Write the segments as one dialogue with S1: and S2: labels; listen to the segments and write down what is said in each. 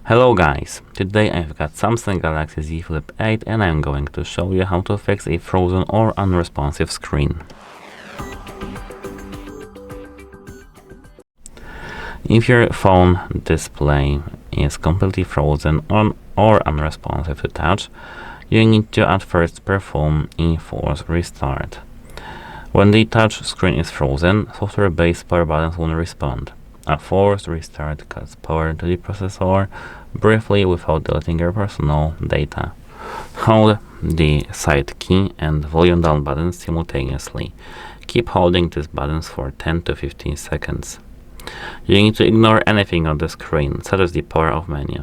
S1: Hello guys, today I've got Samsung Galaxy Z Flip 8 and I'm going to show you how to fix a frozen or unresponsive screen. If your phone display is completely frozen or unresponsive to touch, you need to at first perform a forced restart. When the touch screen is frozen, software-based power buttons will respond. A forced restart cuts power to the processor briefly without deleting your personal data. Hold the side key and volume down buttons simultaneously. Keep holding these buttons for 10 to 15 seconds. You need to ignore anything on the screen, such as the power off menu.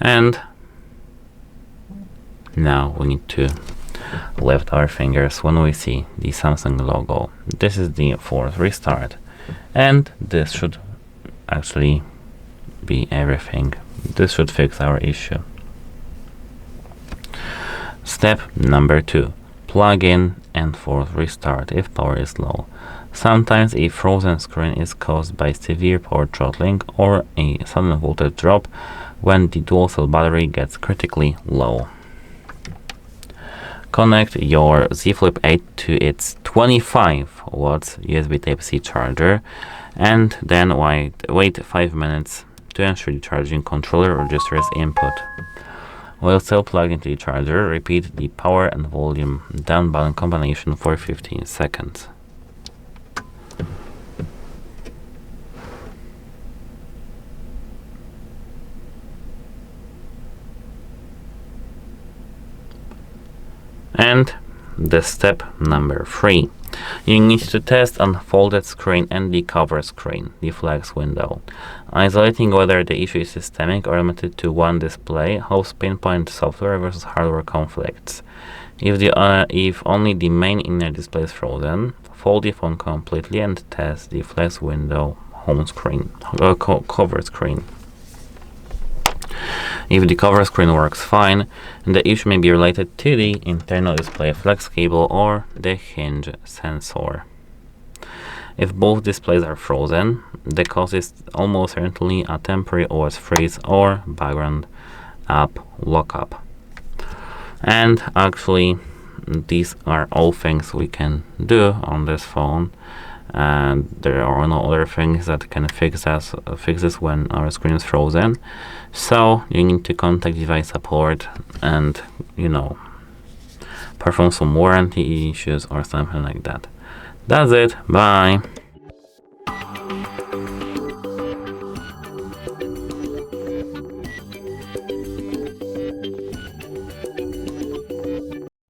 S1: And now we need to lift our fingers when we see the Samsung logo. This is the forced restart. And this should actually be everything. This should fix our issue. Step number 2. Plug in and force restart if power is low. Sometimes a frozen screen is caused by severe power throttling or a sudden voltage drop when the dual cell battery gets critically low. Connect your Z Flip 8 to its 25 watts USB Type-C charger and then wait 5 minutes to ensure the charging controller registers input. While still plugged into the charger, repeat the power and volume down button combination for 15 seconds. And the step number 3. You need to test unfolded screen and the cover screen, the flex window. Isolating whether the issue is systemic or limited to one display helps pinpoint software versus hardware conflicts. If only the main inner display is frozen, fold the phone completely and test the flex window home screen, cover screen. If the cover screen works fine, the issue may be related to the internal display flex cable or the hinge sensor. If both displays are frozen, the cause is almost certainly a temporary OS freeze or background app lockup. And actually, these are all things we can do on this phone. And there are no other things that can fix this when our screen is frozen. So you need to contact device support and perform some warranty issues or something like that. That's it. Bye.